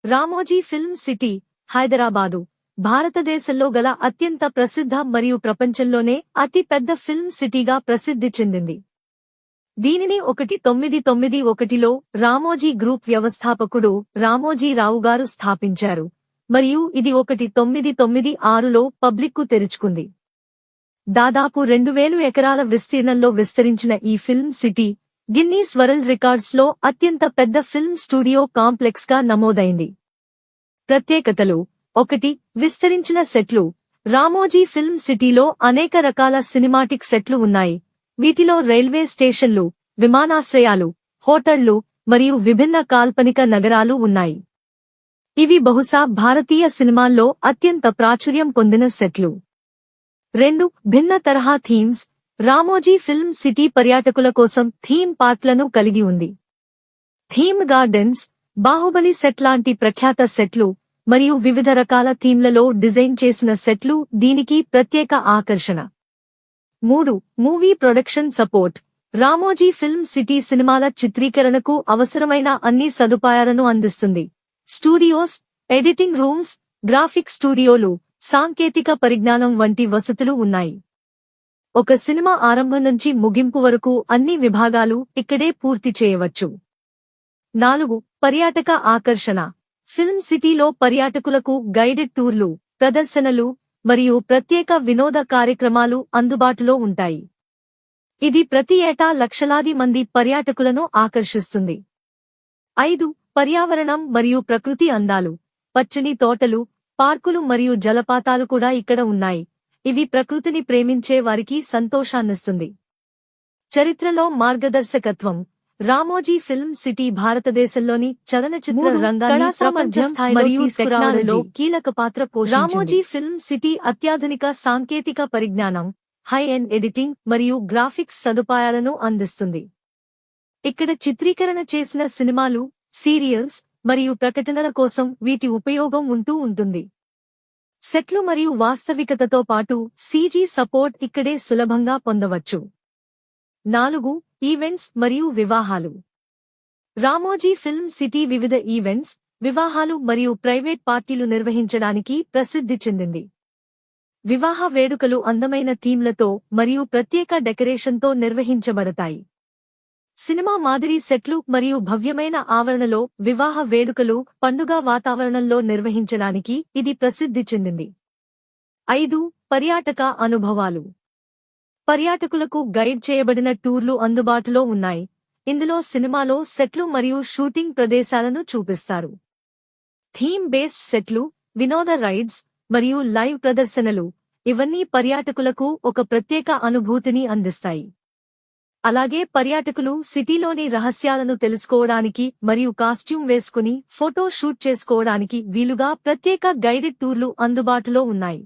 Ramoji film city, Hyderabad, భారతదేశంలో గల అత్యంత ప్రసిద్ధ మరియు ప్రపంచంలోనే అతి పెద్ద ఫిల్మ్ సిటీగా ప్రసిద్ధి చెందింది. దీనిని 1991లో రామోజీ గ్రూప్ వ్యవస్థాపకుడు రామోజీరావు గారు స్థాపించారు మరియు ఇది 1996లో పబ్లిక్కు తెరుచుకుంది. దాదాపు 2000 ఎకరాల విస్తీర్ణంలో విస్తరించిన ఈ ఫిల్మ్ సిటీ గిన్నీస్ వరల్డ్ రికార్డ్స్లో అత్యంత పెద్ద ఫిల్మ్ స్టూడియో కాంప్లెక్స్గా నమోదైంది. ప్రత్యేకతలు: 1. విస్తరించిన సెట్లు. రామోజీ ఫిల్మ్ సిటీలో అనేక రకాల సినిమాటిక్ సెట్లు ఉన్నాయి. వీటిలో రైల్వే స్టేషన్లు, విమానాశ్రయాలు, హోటళ్లు మరియు విభిన్న కాల్పనిక నగరాలు ఉన్నాయి. ఇవి బహుశా భారతీయ సినిమాల్లో అత్యంత ప్రాచుర్యం పొందిన సెట్లు. 2. భిన్న తరహా థీమ్స్. రామోజీ ఫిల్మ్ సిటీ పర్యాటకుల కోసం థీమ్ పార్క్లను కలిగి ఉంది. థీమ్ గార్డెన్స్, బాహుబలి సెట్ లాంటి ప్రఖ్యాత సెట్లు మరియు వివిధ రకాల థీమ్లలో డిజైన్ చేసిన సెట్లు దీనికి ప్రత్యేక ఆకర్షణ. 3. Movie production support. Ramoji film city సినిమాల చిత్రీకరణకు అవసరమైన అన్ని సదుపాయాలను అందిస్తుంది. స్టూడియోస్, ఎడిటింగ్ రూమ్స్, గ్రాఫిక్ స్టూడియోలు, సాంకేతిక పరిజ్ఞానం వంటి వసతులు ఉన్నాయి. ఒక సినిమా ఆరంభం నుంచి ముగింపు వరకు అన్ని విభాగాలు ఇక్కడే పూర్తి చేయవచ్చు. 4. పర్యాటక ఆకర్షణ. ఫిల్మ్ సిటీలో పర్యాటకులకు గైడెడ్ టూర్లు, ప్రదర్శనలు మరియు ప్రత్యేక వినోద కార్యక్రమాలు అందుబాటులో ఉంటాయి. ఇది ప్రతి ఏటా లక్షలాది మంది పర్యాటకులను ఆకర్షిస్తుంది. 5. పర్యావరణం మరియు ప్రకృతి అందాలు. పచ్చని తోటలు, పార్కులు మరియు జలపాతాలు కూడా ఇక్కడ ఉన్నాయి. ఇవి ప్రకృతిని ప్రేమించే వారికి సంతోషాన్నిస్తుంది. చరిత్రలో మార్గదర్శకత్వం. రామోజీ ఫిల్మ్ సిటీ భారతదేశంలోని చలనచిత్ర రంగాన్ని సామర్థ్యం మరియు టెక్నాలజీలో కీలక పాత్ర పోషించింది. రామోజీ ఫిల్మ్ సిటీ అత్యాధునిక సాంకేతిక పరిజ్ఞానం, హై ఎండ్ ఎడిటింగ్ మరియు గ్రాఫిక్స్ సదుపాయాలను అందిస్తుంది. ఇక్కడ చిత్రీకరణ చేసిన సినిమాలు, సీరియల్స్ మరియు ప్రకటనల కోసం వీటి ఉపయోగం ఉంటుంది. సెట్లు మరియు వాస్తవికతతో పాటు సీజీ సపోర్ట్ ఇక్కడే సులభంగా పొందవచ్చు. 4. ఈవెంట్స్ మరియు వివాహాలు. రామోజీ ఫిల్మ్ సిటీ వివిధ ఈవెంట్స్, వివాహాలు మరియు ప్రైవేట్ పార్టీలు నిర్వహించడానికి ప్రసిద్ధి చెందింది. వివాహ వేడుకలు అందమైన థీమ్లతో మరియు ప్రత్యేక డెకరేషన్తో నిర్వహించబడతాయి. సినిమా మాదిరి సెట్లు మరియు భవ్యమైన ఆవరణలో వివాహ వేడుకలు పండుగ వాతావరణంలో నిర్వహించడానికి ఇది ప్రసిద్ధి చెందింది. 5. పర్యాటక అనుభవాలు. పర్యాటకులకు గైడ్ చేయబడిన టూర్లు అందుబాటులో ఉన్నాయి. ఇందులో సినిమాలో సెట్లు మరియు షూటింగ్ ప్రదేశాలను చూపిస్తారు. థీమ్ బేస్డ్ సెట్లు, వినోద రైడ్స్ మరియు లైవ్ ప్రదర్శనలు ఇవన్నీ పర్యాటకులకు ఒక ప్రత్యేక అనుభూతిని అందిస్తాయి. అలాగే పర్యాటకులు సిటీలోని రహస్యాలను తెలుసుకోవడానికి మరియు కాస్ట్యూమ్ వేసుకుని ఫోటో షూట్ చేసుకోవడానికి వీలుగా ప్రత్యేక గైడెడ్ టూర్లు అందుబాటులో ఉన్నాయి.